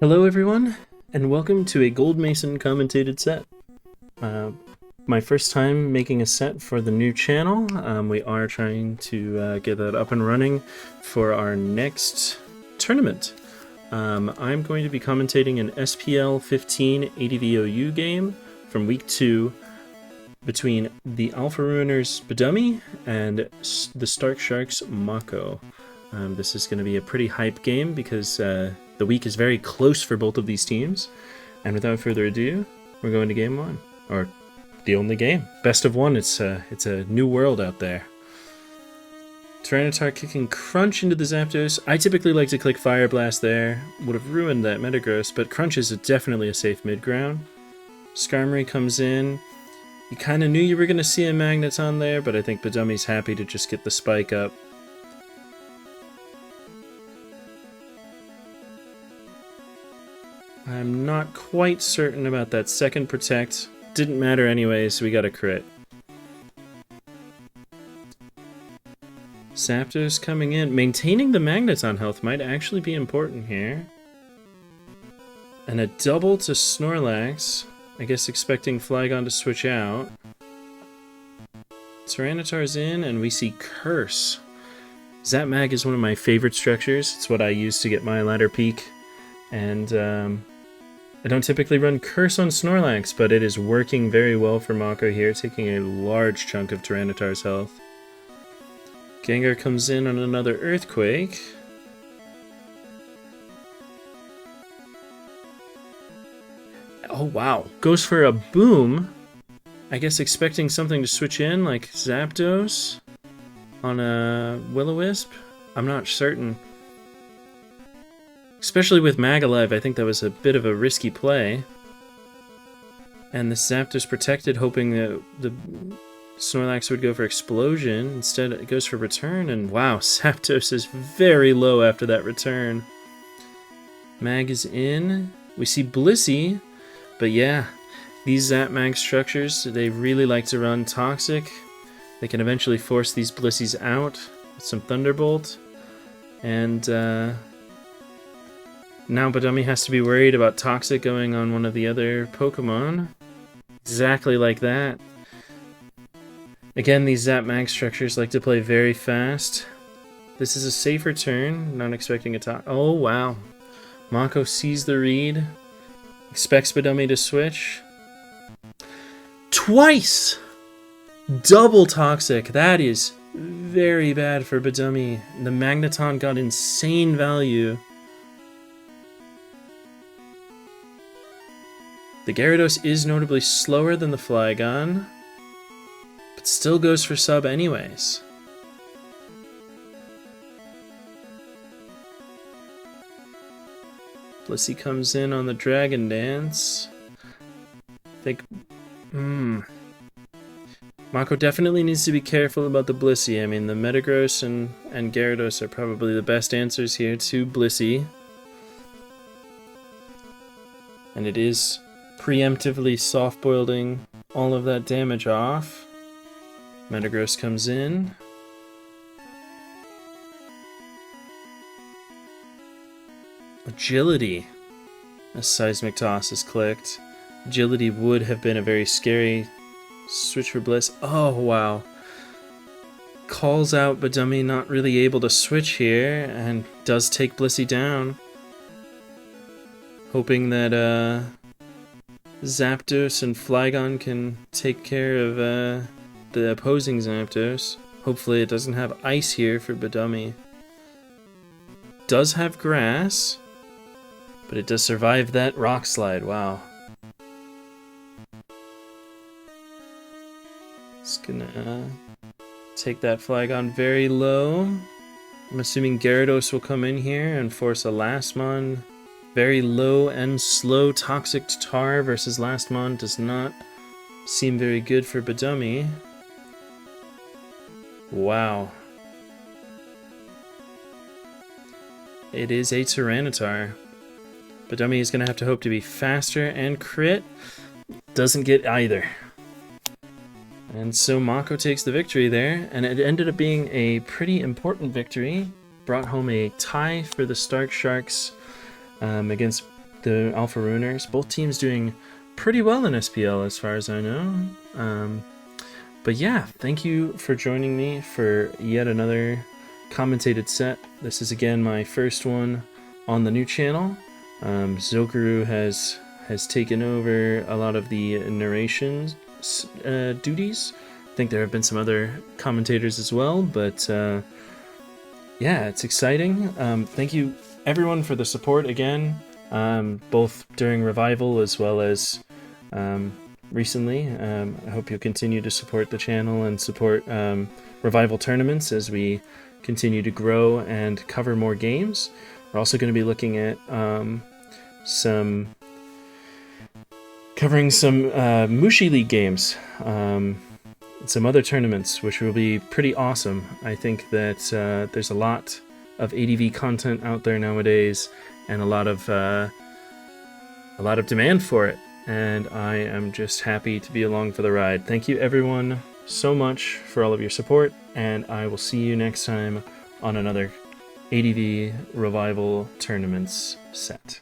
Hello everyone, and welcome to a Gold Mason commentated set. My first time making a set for the new channel. We are trying to get that up and running for our next tournament. I'm going to be commentating an SPL 15 ADV OU game from week 2 between the Alpha Ruiners Baddummy and the Stark Sharks Mako. This is going to be a pretty hype game because the week is very close for both of these teams. And without further ado, we're going to game 1. Or the only game. Best of 1. It's a new world out there. Tyranitar kicking Crunch into the Zapdos. I typically like to click Fire Blast there. Would have ruined that Metagross, but Crunch is definitely a safe mid-ground. Skarmory comes in. You kind of knew you were going to see a Magneton there, but I think Baddummy's happy to just get the spike up. I'm not quite certain about that second Protect. Didn't matter anyway, so we got a crit. Zapdos coming in. Maintaining the Magneton health might actually be important here. And a double to Snorlax. I guess expecting Flygon to switch out. Tyranitar's in, and we see Curse. Zapmag is one of my favorite structures. It's what I use to get my ladder peak. And I don't typically run Curse on Snorlax, but it is working very well for Mako here, taking a large chunk of Tyranitar's health. Gengar comes in on another Earthquake. Oh wow, goes for a Boom. I guess expecting something to switch in, like Zapdos on a Will-O-Wisp? I'm not certain. Especially with Mag alive, I think that was a bit of a risky play. And the Zapdos protected, hoping that the Snorlax would go for Explosion. Instead, it goes for Return, and wow, Zapdos is very low after that Return. Mag is in. We see Blissey, but yeah, these Zapmag structures, they really like to run Toxic. They can eventually force these Blisseys out with some Thunderbolt. And now Baddummy has to be worried about Toxic going on one of the other Pokemon. Exactly like that. Again, these Zapmag structures like to play very fast. This is a safer turn, not expecting a oh wow. Mako sees the read. Expects Baddummy to switch. Twice! Double Toxic. That is very bad for Baddummy. The Magneton got insane value. The Gyarados is notably slower than the Flygon, but still goes for sub anyways. Blissey comes in on the Dragon Dance. I think... Mako definitely needs to be careful about the Blissey. I mean, the Metagross and Gyarados are probably the best answers here to Blissey. And it is preemptively soft-boiling all of that damage off. Metagross comes in. Agility. A Seismic Toss is clicked. Agility would have been a very scary switch for Bliss. Oh, wow. Calls out Baddummy, not really able to switch here, and does take Blissey down. Hoping that Zapdos and Flygon can take care of the opposing Zapdos. Hopefully it doesn't have ice here for Baddummy. Does have grass, but it does survive that rock slide. Wow. It's gonna take that Flygon very low. I'm assuming Gyarados will come in here and force a Lastmon. Very low and slow Toxic Tar versus Lastmon does not seem very good for Baddummy. Wow. It is a Tyranitar. Baddummy is going to have to hope to be faster and crit. Doesn't get either. And so Mako takes the victory there, and it ended up being a pretty important victory. Brought home a tie for the Stark Sharks. against the Alpha Runers. Both teams doing pretty well in SPL as far as I know. But yeah, thank you for joining me for yet another commentated set. This is again my first one on the new channel. Zokaru has taken over a lot of the narration duties. I think there have been some other commentators as well, but yeah, it's exciting. Thank you everyone for the support again, both during Revival as well as recently. I hope you'll continue to support the channel and support Revival tournaments as we continue to grow and cover more games. We're also going to be looking at covering some Mushi League games, some other tournaments, which will be pretty awesome. I think that there's a lot of ADV content out there nowadays, and a lot of demand for it. And I am just happy to be along for the ride. Thank you everyone so much for all of your support, and I will see you next time on another ADV Revival Tournaments set.